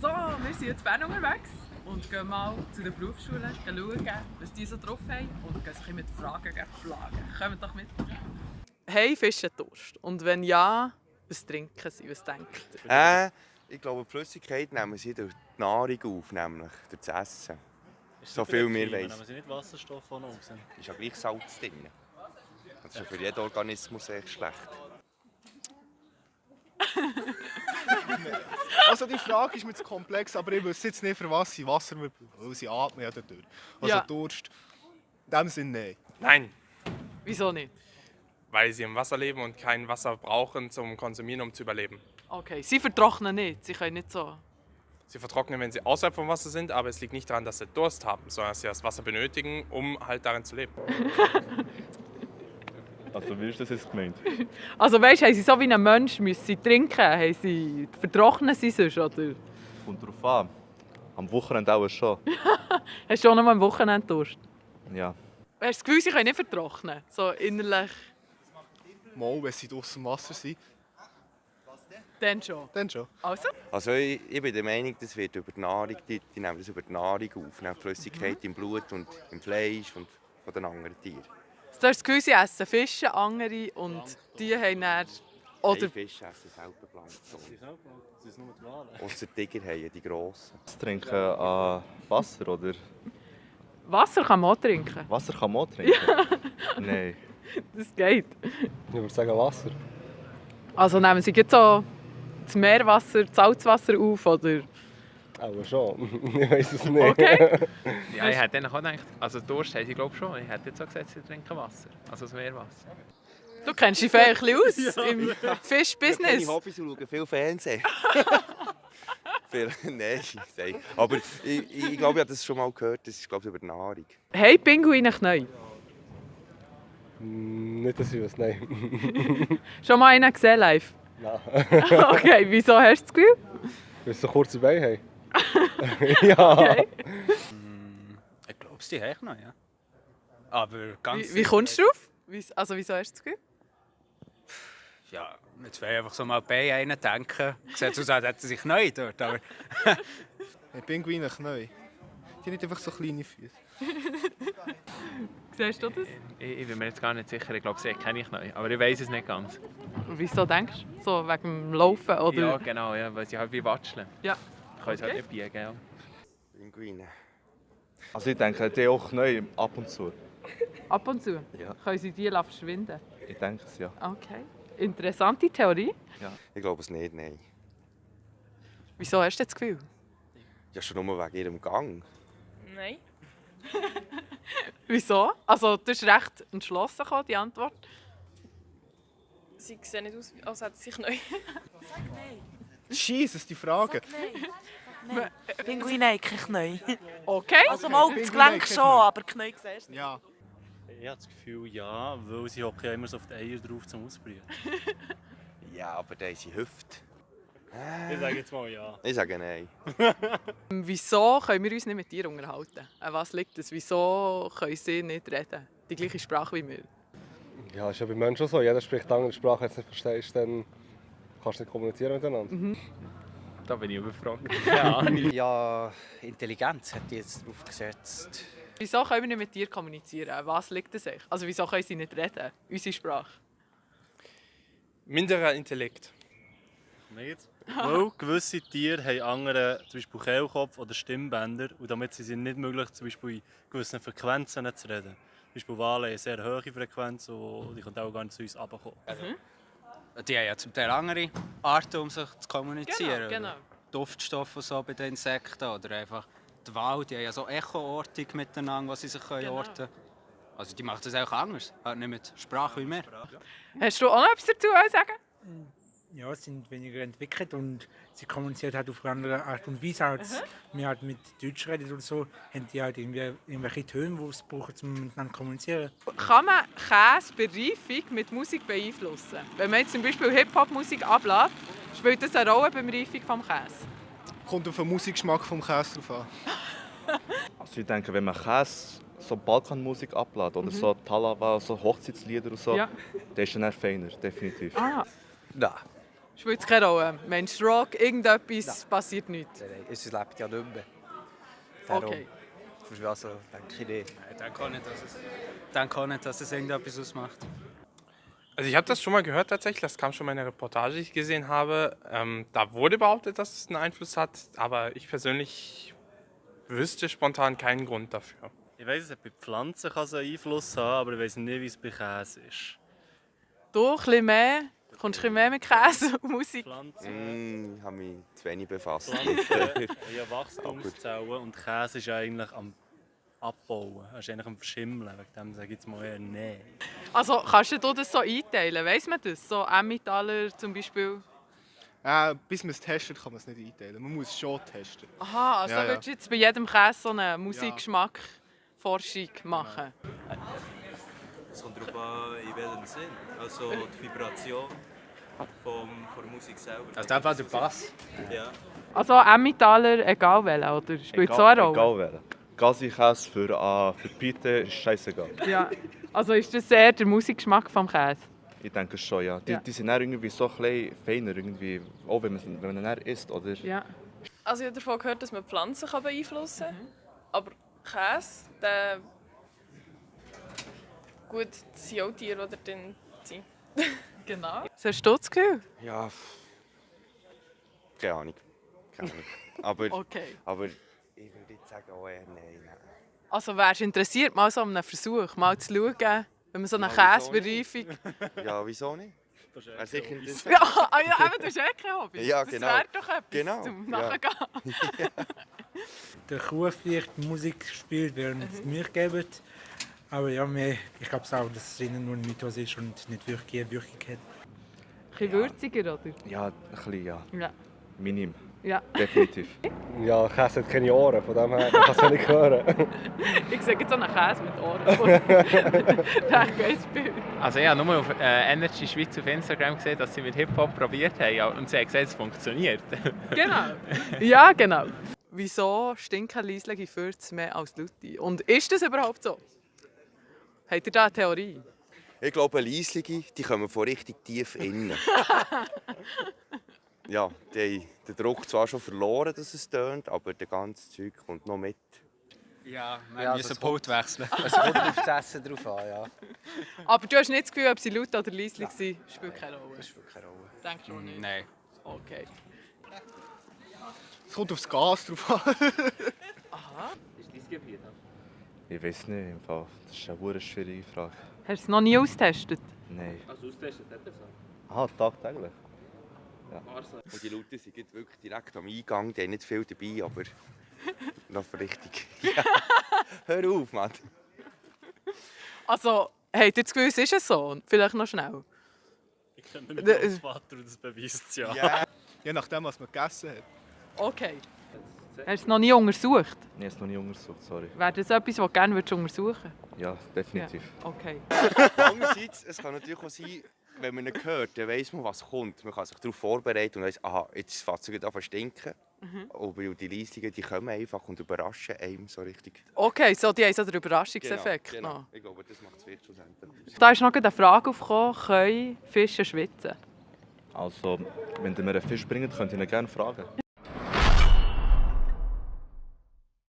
So, wir sind jetzt in Bern unterwegs und gehen mal zu den Berufsschulen schauen, was die so drauf haben und gehen sich mit Fragen plagen. Kommt doch mit. Hey, Fischendurst? Und wenn ja, was trinken sie? Was denkt ihr? Ich glaube, die Flüssigkeit nehmen sie durch die Nahrung auf, nämlich durch das Essen. Ist So super viel mehr Klima, weiss. nehmen sie nicht Wasserstoff von uns? Ist ja gleich Salz drin. Das ist ja für jeden Organismus echt schlecht. Also die Frage ist mir zu komplex, aber ich wüsste jetzt nicht, für was sie Wasser brauchen, weil sie atmen ja dadurch. Also Ja. Durst. In dem Sinne nein. Nein, Wieso nicht? weil sie im Wasser leben und kein Wasser brauchen zum Konsumieren, um zu überleben. Okay, sie vertrocknen nicht. Sie können nicht so. Sie vertrocknen, wenn sie außerhalb vom Wasser sind, aber es liegt nicht daran, dass sie Durst haben, sondern dass sie das Wasser benötigen, um halt darin zu leben. Also wie ist das jetzt gemeint? Also weißt du, haben sie so wie ein Mensch müssen sie trinken? Haben sie, vertrocknen sie sonst, oder? Kommt drauf an. Am Wochenende auch schon. Hast du auch noch mal am Wochenende Durst? Ja. Hast du das Gefühl, sie können nicht vertrocknen? So innerlich. Mal, wenn sie draussen im Wasser sind, Dann schon. dann schon. Also? Also ich bin der Meinung, das wird über die Nahrung, die nehmen das über die Nahrung auf. Nehmen die Flüssigkeit im Blut und im Fleisch und von den anderen Tieren. Du hast das Gefühl, sie essen Fische, andere und die haben dann... Oder Hey, Fische essen selber Plankton. Sie sind nur die Wale. Ausser die Tiger haben die grossen. Das Trinken an Wasser oder? Wasser kann man auch trinken. Wasser kann man auch trinken? Nein. Das geht. Ich würde sagen Wasser. Also nehmen sie jetzt so das Meerwasser, das Salzwasser auf, oder? Aber schon. Ich weiß es nicht. Okay. Ja, ich hätte dann auch gedacht, also Durst haben sie glaube schon. Ich hätte jetzt auch gesagt, sie trinken Wasser, also das Meerwasser. Du kennst dich vielleicht ein bisschen aus im Ich habe Fischbusiness. Hobbys und schaue viel Fernsehen. Nein, nein. Aber ich glaube, ich habe das schon mal gehört. Das ist, glaube ich, über die Nahrung. Hey, Pinguine Knäu. Nicht, dass ich weiß, nein. Schon mal einen gesehen live? Nein. Okay, wieso hast du das Gefühl? Weil sie so kurze Beine haben. Ja. Okay. Ich glaube, die haben noch, ja. Aber ganz Wie kommst du drauf? Also wieso hast du das Gefühl? Ja, jetzt will ich einfach so mal bei einen denken. Sieht aus, als hätten sie sich neu dort. Aber Hey, Pinguine Knäu. Die haben nicht einfach so kleine Füße. Siehst du das? Ich bin mir jetzt gar nicht sicher, ich glaube, sie kenne ich noch, aber ich weiß es nicht ganz. Wieso denkst du? So wegen dem Laufen, oder? Ja, genau, ja, weil sie halt wie watscheln. Ja. Können sie halt Okay. nicht biegen, ja. Pinguine. Also ich denke, die auch neu ab und zu. Ab und zu? Ja. Können sie die verschwinden? Ich denke es, ja. Okay. Interessante Theorie. Ich glaube es nicht, nein. Wieso hast du das Gefühl? Ja, schon nur wegen ihrem Gang. Nein. Wieso? Also du bist recht entschlossen gekommen, die Antwort. Sie sehen nicht aus, als hätten sie sich neu. Jesus, die Frage. Nein. Pinguine haben keine Knie. Okay. Also mal das Gelenk schon, aber Knie siehst du nicht. Ja. Ich habe das Gefühl, ja, weil sie hocken ja immer so auf die Eier drauf zum Ausbrühen. Ja, aber da ist Hüfte. Ich sage jetzt mal ja. Ich sage nein. Wieso können wir uns nicht mit dir unterhalten? An was liegt es? Wieso können sie nicht reden? Die gleiche Sprache wie wir. Ja, ist ja bei Menschen so. Jeder spricht eine andere Sprache, wenn du es nicht verstehst, dann kannst du nicht kommunizieren miteinander. Da bin ich überfragt. ja, Intelligenz hat die jetzt drauf gesetzt. Wieso können wir nicht mit dir kommunizieren? An was liegt es euch? Also wieso können sie nicht reden? Unsere Sprache. Minderer Intellekt. Nicht? Weil gewisse Tiere haben andere, zum Beispiel Kehlkopf oder Stimmbänder. Und damit sind sie nicht möglich, zum Beispiel in gewissen Frequenzen zu reden. Zum Beispiel Wale haben eine sehr hohe Frequenz und die können auch gar nicht zu uns runterkommen. Die haben ja zum Teil andere Arten, um sich zu kommunizieren. Genau. Duftstoffe so bei den Insekten oder einfach die Wale, die haben ja so Echoortung miteinander, was sie sich orten können. Also die machen das auch anders, halt nicht mit Sprache wie wir. Hast du auch noch etwas dazu zu sagen? Ja, sie sind weniger entwickelt und sie kommunizieren halt auf eine andere Art und Weise, als wir halt mit Deutsch reden oder so, haben die halt irgendwie irgendwelche Töne, die sie brauchen, um miteinander zu kommunizieren. Kann man Käsebereifung mit Musik beeinflussen? Wenn man jetzt zum Beispiel Hip-Hop-Musik ablässt, spielt das eine Rolle beim Reifung des Käse? Kommt auf den Musikgeschmack vom Käse drauf an. Also ich denke, wenn man Käse, so Balkanmusik ablädt oder so Talava, so Hochzeitslieder und so, Ja. der ist dann eher feiner, definitiv. Ah. Nein. Spielt es keine Rolle? Meinst du Rock, irgendetwas passiert nichts? Nein, es lebt ja nicht mehr. Okay. Also denke ich nicht. Ich denke auch nicht, dass es irgendetwas ausmacht. Also ich habe das schon mal gehört tatsächlich, das kam schon mal in einer Reportage, die ich gesehen habe. Da wurde behauptet, dass es einen Einfluss hat, aber ich persönlich wüsste spontan keinen Grund dafür. Ich weiss, dass bei Pflanzen kann es einen Einfluss haben, aber ich weiss nicht, wie es bei Käse ist. Du, ein bisschen mehr? Kommst du ein bisschen mehr mit Käse und Musik? Pflanzen, Ich habe mich zu wenig befasst. Pflanzen haben ja Wachstumszellen und Käse ist eigentlich am Abbauen. Er ist eigentlich am Verschimmeln. Wegen dem sage ich jetzt mal eher nein. Also kannst du das so einteilen? Weiss man das? So Emmentaler zum Beispiel? Bis man es testet, kann man es nicht einteilen. Man muss es schon testen. Aha, also Ja, würdest du jetzt bei jedem Käse so eine Musikgeschmack-Forschung machen? Es kommt darauf an, in welchem Sinn. Also die Vibration von der Musik selber. Also in dem Fall der Bass. Ja. Also Emmentaler, egal welcher, oder? Spielt so eine Rolle? Egal welcher. Gassi-Käse für Pite ist scheißegal. Ja. Also ist das eher der Musikgeschmack vom Käse? Ich denke schon, ja. Die sind dann irgendwie so ein bisschen feiner, irgendwie, auch wenn man ihn dann isst, oder? Ja. Also ich habe davon gehört, dass man Pflanzen beeinflussen kann. Aber Käse, der... Gut, das sind auch Tiere, die drin sind. Genau. Was hast du das Gefühl? Ja, keine Ahnung. Aber, Okay. aber ich würde jetzt sagen, oh eher nein. Also wärst du interessiert, mal so an einem Versuch, mal zu schauen, wenn man so eine Ja, wieso Käsebereifung... Ja, wieso nicht? Wäre sicher interessant. Ja, eben, du hast kein Hobby. Ja, Das genau. wäre doch etwas Genau, zum ja. Nachgehen. Der Kuh vielleicht Musik spielt, während es Milch gibt. Aber ja, ich glaube auch, dass es ihnen nur ein Mythos ist und nicht wirklich eine Wirkung hat. Ein bisschen würziger, oder? Ja, ein bisschen, ja. Ja. Minim. Ja. Definitiv. Ja, Käse hat keine Ohren, von dem her kann es ja nicht hören. Ich sage jetzt so einen Käse mit Ohren. Das geiles Bild. Also ich habe nur auf Energy Schweiz auf Instagram gesehen, dass sie mit Hip-Hop probiert haben und sie haben gesagt, es funktioniert. Genau. Ja, genau. Wieso stinken leisliche Fürze mehr als laute? Und ist das überhaupt so? Habt ihr da eine Theorie? Ich glaube, Leislige, die kommen von richtig tief innen. Ja, die haben den Druck zwar schon verloren, dass es tönt, aber das ganze Zeug kommt noch mit. Ja, wir Ja, müssen das Pult wechseln. Es kommt auf das Essen drauf an, ja. Aber du hast nicht das Gefühl, ob sie laut oder leislich sind? Spielt keine Rolle. Das spielt keine Rolle. Denkst du auch nicht? Nein. Okay. Es kommt auf das Gas drauf an. Aha. Ist dein Gebiet? Ich weiß nicht, im Fall. Das ist eine verdammt schwierige Frage. Hast du es noch nie ausgetestet? Nein. Also austestet hat er so. Aha, tagtäglich. Ja. Und die Leute sind wirklich direkt am Eingang, die haben nicht viel dabei, aber noch richtig. Ja. Hör auf, Mann. Also, habt ihr das Gefühl, ist es so? Vielleicht noch schnell. Ich kenne meinen Großvater und das beweist es ja. Ja. Je nachdem, was man gegessen hat. Okay. Hast du es noch nie untersucht? Ich habe es noch nie untersucht, sorry. Wäre das etwas, was du gerne untersuchen würdest? Ja, definitiv. Ja. Okay. Andererseits, es kann natürlich auch sein, wenn man ihn hört, dann weiss man, was kommt. Man kann sich darauf vorbereiten und weiss, aha, jetzt fängt es an zu stinken. Aber die Leisungen, die kommen einfach und überraschen einem so richtig. Okay, so, die haben so den Überraschungseffekt. Genau. Noch. Ich glaube, das macht es wirklich schlussendlich aus. Da ist noch eine Frage aufgekommen, können Fische schwitzen? Also, wenn ihr mir einen Fisch bringt, könnt ihr ihn gerne fragen.